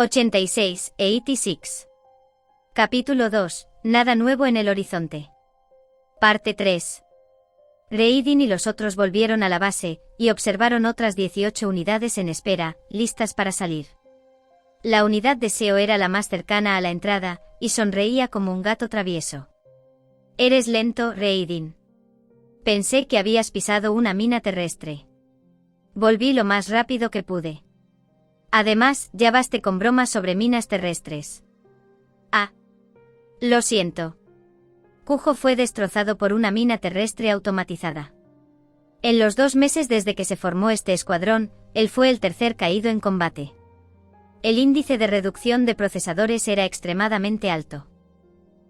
86, 86. Capítulo 2. Nada nuevo en el horizonte. Parte 3. Reidin y los otros volvieron a la base, y observaron otras 18 unidades en espera, listas para salir. La unidad de SEO era la más cercana a la entrada, y sonreía como un gato travieso. «Eres lento, Reidin. Pensé que habías pisado una mina terrestre. Volví lo más rápido que pude. Además, ya baste con bromas sobre minas terrestres». «Ah. Lo siento. Kujo fue destrozado por una mina terrestre automatizada. En los 2 meses desde que se formó este escuadrón, él fue el tercer caído en combate. El índice de reducción de procesadores era extremadamente alto.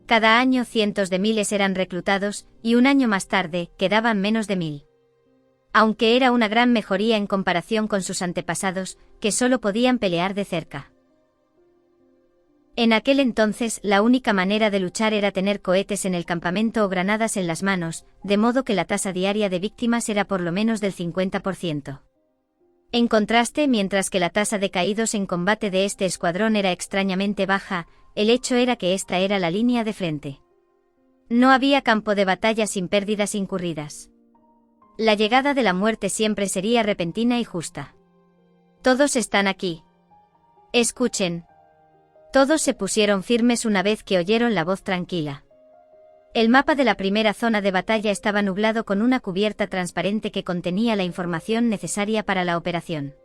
Cada año cientos de miles eran reclutados, y un año más tarde, quedaban menos de 1000. Aunque era una gran mejoría en comparación con sus antepasados, que solo podían pelear de cerca. En aquel entonces, la única manera de luchar era tener cohetes en el campamento o granadas en las manos, de modo que la tasa diaria de víctimas era por lo menos del 50%. En contraste, mientras que la tasa de caídos en combate de este escuadrón era extrañamente baja, el hecho era que esta era la línea de frente. No había campo de batalla sin pérdidas incurridas. La llegada de la muerte siempre sería repentina y justa. «Todos están aquí. Escuchen». Todos se pusieron firmes una vez que oyeron la voz tranquila. El mapa de la primera zona de batalla estaba nublado con una cubierta transparente que contenía la información necesaria para la operación.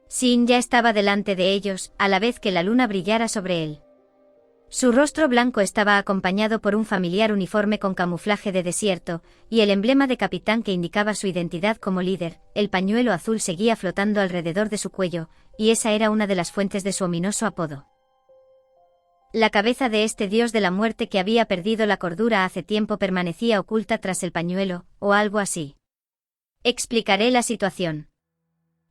Sin ya estaba delante de ellos, a la vez que la luna brillara sobre él. Su rostro blanco estaba acompañado por un familiar uniforme con camuflaje de desierto, y el emblema de capitán que indicaba su identidad como líder. El pañuelo azul seguía flotando alrededor de su cuello, y esa era una de las fuentes de su ominoso apodo. La cabeza de este dios de la muerte que había perdido la cordura hace tiempo permanecía oculta tras el pañuelo, o algo así. Explicaré la situación.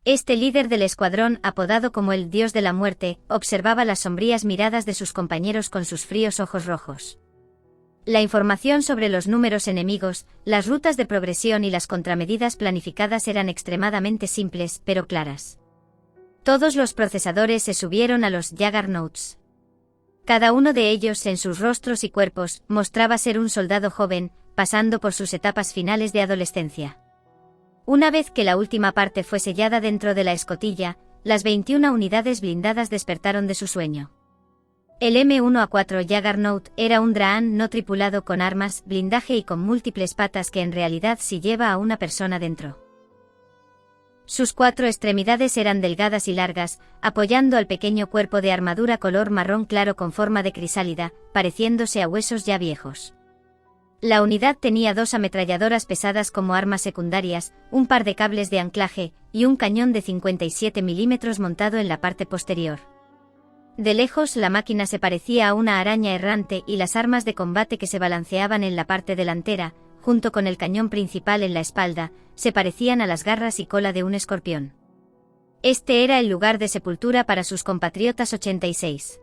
Este líder del escuadrón, apodado como el dios de la muerte, observaba las sombrías miradas de sus compañeros con sus fríos ojos rojos. La información sobre los números enemigos, las rutas de progresión y las contramedidas planificadas eran extremadamente simples, pero claras. Todos los procesadores se subieron a los Juggernauts. Cada uno de ellos, en sus rostros y cuerpos, mostraba ser un soldado joven, pasando por sus etapas finales de adolescencia. Una vez que la última parte fue sellada dentro de la escotilla, las 21 unidades blindadas despertaron de su sueño. El M1A4 Juggernaut era un Draan no tripulado con armas, blindaje y con múltiples patas que en realidad sí lleva a una persona dentro. Sus 4 extremidades eran delgadas y largas, apoyando al pequeño cuerpo de armadura color marrón claro con forma de crisálida, pareciéndose a huesos ya viejos. La unidad tenía 2 ametralladoras pesadas como armas secundarias, un par de cables de anclaje, y un cañón de 57 milímetros montado en la parte posterior. De lejos la máquina se parecía a una araña errante y las armas de combate que se balanceaban en la parte delantera, junto con el cañón principal en la espalda, se parecían a las garras y cola de un escorpión. Este era el lugar de sepultura para sus compatriotas 86.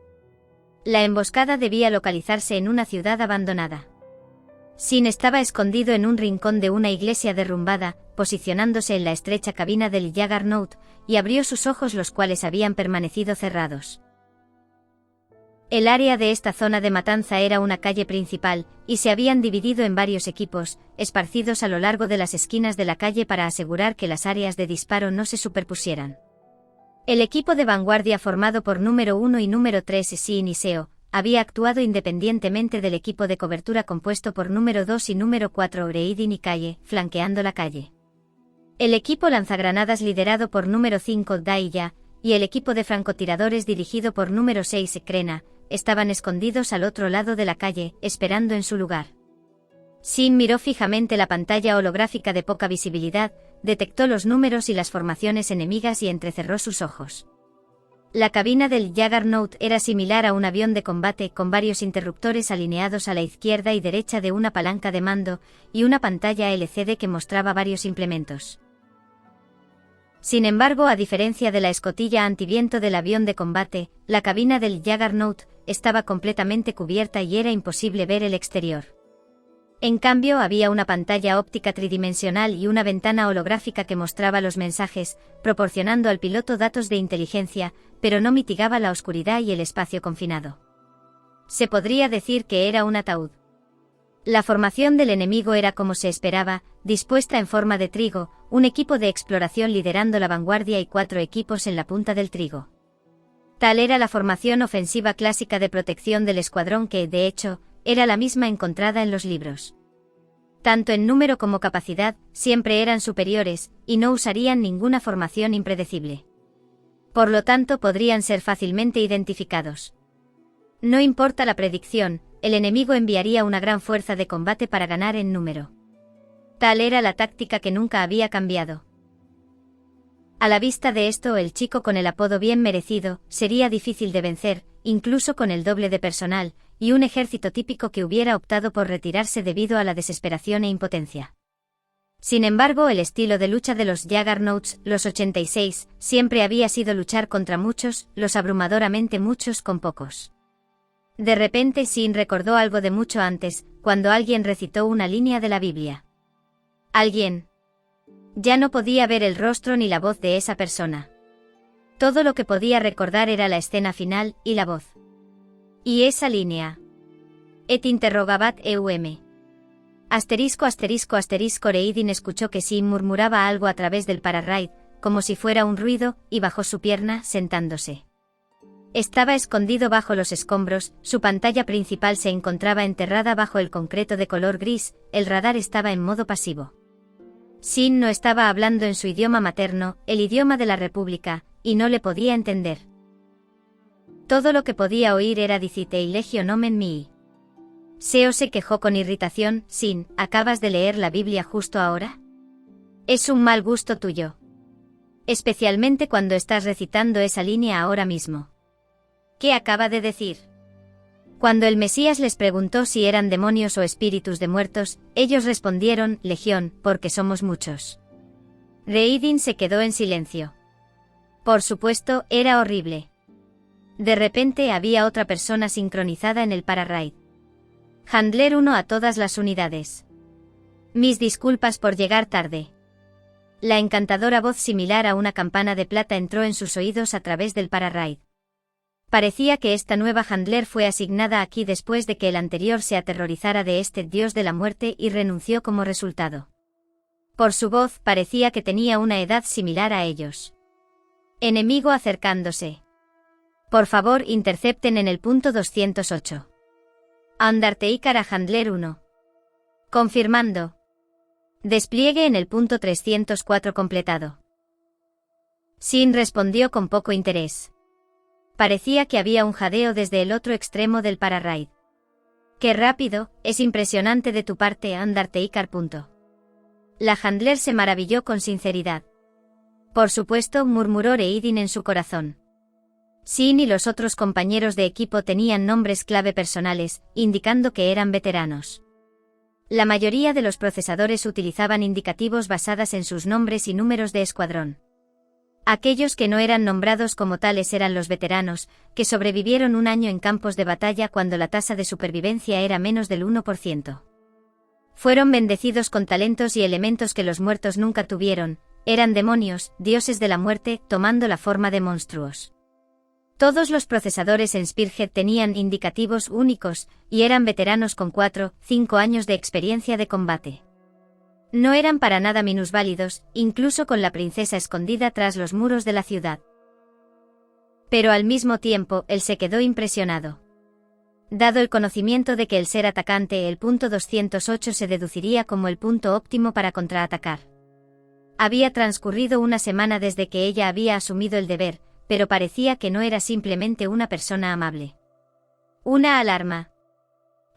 La emboscada debía localizarse en una ciudad abandonada. Sin estaba escondido en un rincón de una iglesia derrumbada, posicionándose en la estrecha cabina del Juggernaut, y abrió sus ojos, los cuales habían permanecido cerrados. El área de esta zona de matanza era una calle principal, y se habían dividido en varios equipos, esparcidos a lo largo de las esquinas de la calle para asegurar que las áreas de disparo no se superpusieran. El equipo de vanguardia formado por número 1 y número 3 Sin y SEO, había actuado independientemente del equipo de cobertura compuesto por número 2 y número 4 Reidin y Calle, flanqueando la calle. El equipo lanzagranadas liderado por número 5 Daiya, y el equipo de francotiradores dirigido por número 6 Krena, estaban escondidos al otro lado de la calle, esperando en su lugar. Sin miró fijamente la pantalla holográfica de poca visibilidad, detectó los números y las formaciones enemigas y entrecerró sus ojos. La cabina del Juggernaut era similar a un avión de combate, con varios interruptores alineados a la izquierda y derecha de una palanca de mando, y una pantalla LCD que mostraba varios implementos. Sin embargo, a diferencia de la escotilla antiviento del avión de combate, la cabina del Juggernaut estaba completamente cubierta y era imposible ver el exterior. En cambio, había una pantalla óptica tridimensional y una ventana holográfica que mostraba los mensajes, proporcionando al piloto datos de inteligencia, pero no mitigaba la oscuridad y el espacio confinado. Se podría decir que era un ataúd. La formación del enemigo era como se esperaba, dispuesta en forma de trigo, un equipo de exploración liderando la vanguardia y 4 equipos en la punta del trigo. Tal era la formación ofensiva clásica de protección del escuadrón que, de hecho, era la misma encontrada en los libros. Tanto en número como capacidad, siempre eran superiores, y no usarían ninguna formación impredecible. Por lo tanto, podrían ser fácilmente identificados. No importa la predicción, el enemigo enviaría una gran fuerza de combate para ganar en número. Tal era la táctica que nunca había cambiado. A la vista de esto, el chico con el apodo bien merecido sería difícil de vencer, incluso con el doble de personal, y un ejército típico que hubiera optado por retirarse debido a la desesperación e impotencia. Sin embargo, el estilo de lucha de los Juggernauts, los 86, siempre había sido luchar contra muchos, los abrumadoramente muchos con pocos. De repente Sin recordó algo de mucho antes, cuando alguien recitó una línea de la Biblia. Alguien. Ya no podía ver el rostro ni la voz de esa persona. Todo lo que podía recordar era la escena final y la voz. ¿Y esa línea? Et interrogabat eum. Asterisco asterisco asterisco Reidin escuchó que Sin murmuraba algo a través del pararraid, como si fuera un ruido, y bajó su pierna, sentándose. Estaba escondido bajo los escombros, su pantalla principal se encontraba enterrada bajo el concreto de color gris, el radar estaba en modo pasivo. Sin no estaba hablando en su idioma materno, el idioma de la República, y no le podía entender. Todo lo que podía oír era Dicite ilegio nomen mii. Seo se quejó con irritación. Sin, ¿acabas de leer la Biblia justo ahora? Es un mal gusto tuyo. Especialmente cuando estás recitando esa línea ahora mismo. ¿Qué acaba de decir? Cuando el Mesías les preguntó si eran demonios o espíritus de muertos, ellos respondieron, Legión, porque somos muchos. Reidin se quedó en silencio. Por supuesto, era horrible. De repente había otra persona sincronizada en el pararraid. Handler 1 a todas las unidades. Mis disculpas por llegar tarde. La encantadora voz similar a una campana de plata entró en sus oídos a través del pararraid. Parecía que esta nueva Handler fue asignada aquí después de que el anterior se aterrorizara de este dios de la muerte y renunció como resultado. Por su voz parecía que tenía una edad similar a ellos. Enemigo acercándose. Por favor, intercepten en el punto 208. Undertaker a Handler 1. Confirmando. Despliegue en el punto 304 completado. Sin respondió con poco interés. Parecía que había un jadeo desde el otro extremo del pararraid. ¡Qué rápido! Es impresionante de tu parte, Undertaker. La Handler se maravilló con sinceridad. Por supuesto, murmuró Reidin en su corazón. Sin y los otros compañeros de equipo tenían nombres clave personales, indicando que eran veteranos. La mayoría de los procesadores utilizaban indicativos basadas en sus nombres y números de escuadrón. Aquellos que no eran nombrados como tales eran los veteranos, que sobrevivieron un año en campos de batalla cuando la tasa de supervivencia era menos del 1%. Fueron bendecidos con talentos y elementos que los muertos nunca tuvieron, eran demonios, dioses de la muerte, tomando la forma de monstruos. Todos los procesadores en Spearhead tenían indicativos únicos, y eran veteranos con 4-5 años de experiencia de combate. No eran para nada minusválidos, incluso con la princesa escondida tras los muros de la ciudad. Pero al mismo tiempo, él se quedó impresionado. Dado el conocimiento de que el ser atacante, el punto 208 se deduciría como el punto óptimo para contraatacar. Había transcurrido una semana desde que ella había asumido el deber, pero parecía que no era simplemente una persona amable. Una alarma.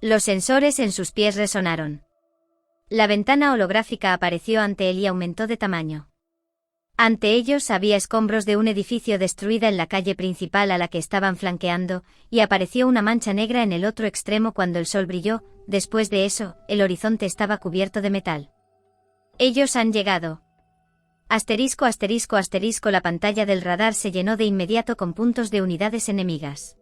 Los sensores en sus pies resonaron. La ventana holográfica apareció ante él y aumentó de tamaño. Ante ellos había escombros de un edificio destruida en la calle principal a la que estaban flanqueando, y apareció una mancha negra en el otro extremo cuando el sol brilló. Después de eso, el horizonte estaba cubierto de metal. Ellos han llegado. Asterisco asterisco asterisco. La pantalla del radar se llenó de inmediato con puntos de unidades enemigas.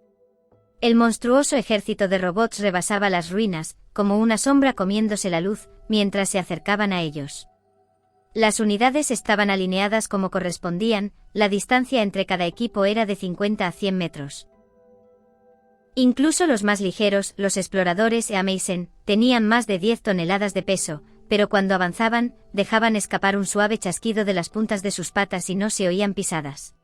El monstruoso ejército de robots rebasaba las ruinas, como una sombra comiéndose la luz, mientras se acercaban a ellos. Las unidades estaban alineadas como correspondían, la distancia entre cada equipo era de 50 a 100 metros. Incluso los más ligeros, los exploradores e Amazon, tenían más de 10 toneladas de peso, pero cuando avanzaban, dejaban escapar un suave chasquido de las puntas de sus patas y no se oían pisadas.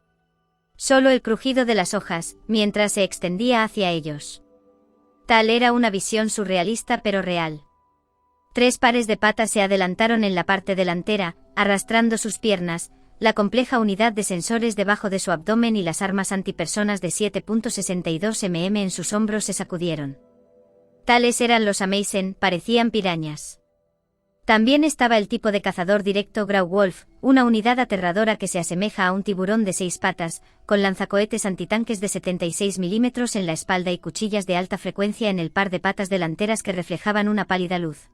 Solo el crujido de las hojas, mientras se extendía hacia ellos. Tal era una visión surrealista pero real. 3 pares de patas se adelantaron en la parte delantera, arrastrando sus piernas, la compleja unidad de sensores debajo de su abdomen y las armas antipersonas de 7.62 mm en sus hombros se sacudieron. Tales eran los Amazon, parecían pirañas. También estaba el tipo de cazador directo Grauwolf, una unidad aterradora que se asemeja a un tiburón de 6 patas, con lanzacohetes antitanques de 76 mm en la espalda y cuchillas de alta frecuencia en el par de patas delanteras que reflejaban una pálida luz.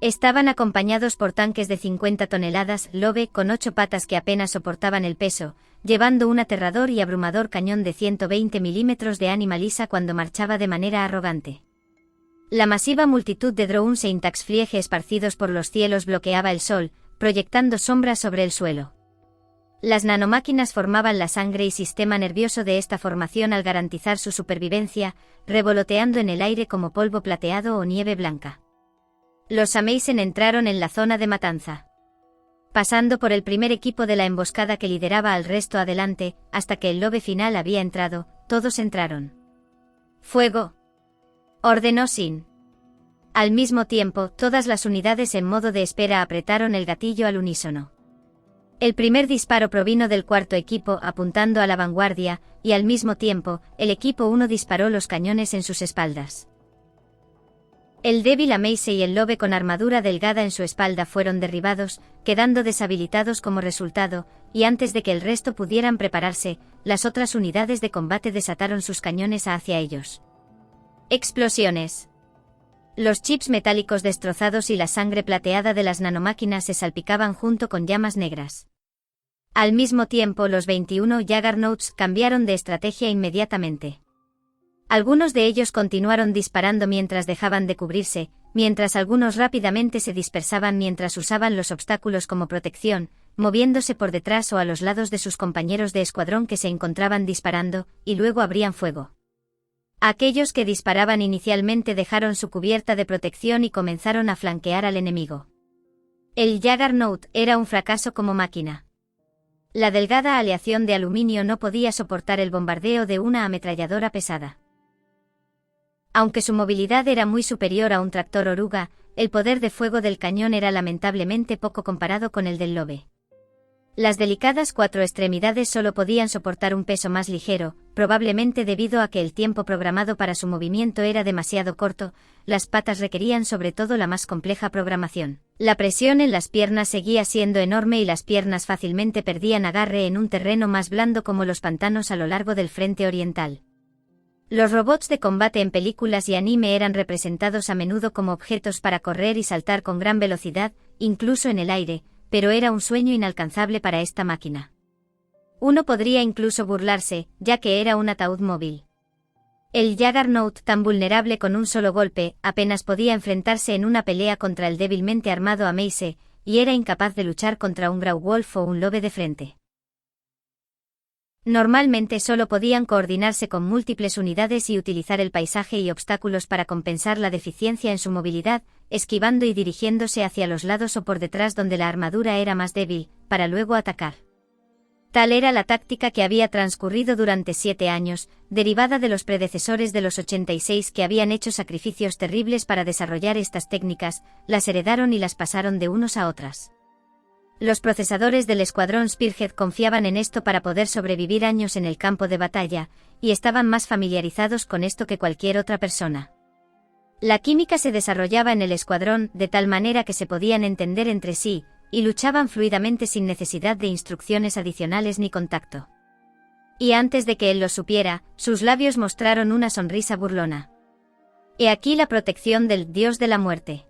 Estaban acompañados por tanques de 50 toneladas, Lobe, con 8 patas que apenas soportaban el peso, llevando un aterrador y abrumador cañón de 120 mm de ánima lisa cuando marchaba de manera arrogante. La masiva multitud de drones e Intaxfliege esparcidos por los cielos bloqueaba el sol, proyectando sombras sobre el suelo. Las nanomáquinas formaban la sangre y sistema nervioso de esta formación al garantizar su supervivencia, revoloteando en el aire como polvo plateado o nieve blanca. Los Amazon entraron en la zona de matanza. Pasando por el primer equipo de la emboscada que lideraba al resto adelante, hasta que el Lobe final había entrado, todos entraron. ¡Fuego!, ordenó Sin. Al mismo tiempo, todas las unidades en modo de espera apretaron el gatillo al unísono. El primer disparo provino del cuarto equipo apuntando a la vanguardia, y al mismo tiempo, el equipo 1 disparó los cañones en sus espaldas. El débil Amaze y el Lobe con armadura delgada en su espalda fueron derribados, quedando deshabilitados como resultado, y antes de que el resto pudieran prepararse, las otras unidades de combate desataron sus cañones hacia ellos. Explosiones. Los chips metálicos destrozados y la sangre plateada de las nanomáquinas se salpicaban junto con llamas negras. Al mismo tiempo, los 21 Juggernauts cambiaron de estrategia inmediatamente. Algunos de ellos continuaron disparando mientras dejaban de cubrirse, mientras algunos rápidamente se dispersaban mientras usaban los obstáculos como protección, moviéndose por detrás o a los lados de sus compañeros de escuadrón que se encontraban disparando, y luego abrían fuego. Aquellos que disparaban inicialmente dejaron su cubierta de protección y comenzaron a flanquear al enemigo. El Juggernaut era un fracaso como máquina. La delgada aleación de aluminio no podía soportar el bombardeo de una ametralladora pesada. Aunque su movilidad era muy superior a un tractor oruga, el poder de fuego del cañón era lamentablemente poco comparado con el del Lobe. Las delicadas 4 extremidades solo podían soportar un peso más ligero, probablemente debido a que el tiempo programado para su movimiento era demasiado corto. Las patas requerían sobre todo la más compleja programación. La presión en las piernas seguía siendo enorme y las piernas fácilmente perdían agarre en un terreno más blando como los pantanos a lo largo del frente oriental. Los robots de combate en películas y anime eran representados a menudo como objetos para correr y saltar con gran velocidad, incluso en el aire, pero era un sueño inalcanzable para esta máquina. Uno podría incluso burlarse, ya que era un ataúd móvil. El Juggernaut, tan vulnerable con un solo golpe, apenas podía enfrentarse en una pelea contra el débilmente armado Amaze, y era incapaz de luchar contra un Grauwolf o un Lobe de frente. Normalmente solo podían coordinarse con múltiples unidades y utilizar el paisaje y obstáculos para compensar la deficiencia en su movilidad, esquivando y dirigiéndose hacia los lados o por detrás donde la armadura era más débil, para luego atacar. Tal era la táctica que había transcurrido durante 7 años, derivada de los predecesores de los 86 que habían hecho sacrificios terribles para desarrollar estas técnicas, las heredaron y las pasaron de unos a otras. Los procesadores del escuadrón Spearhead confiaban en esto para poder sobrevivir años en el campo de batalla, y estaban más familiarizados con esto que cualquier otra persona. La química se desarrollaba en el escuadrón de tal manera que se podían entender entre sí, y luchaban fluidamente sin necesidad de instrucciones adicionales ni contacto. Y antes de que él lo supiera, sus labios mostraron una sonrisa burlona. He aquí la protección del dios de la muerte.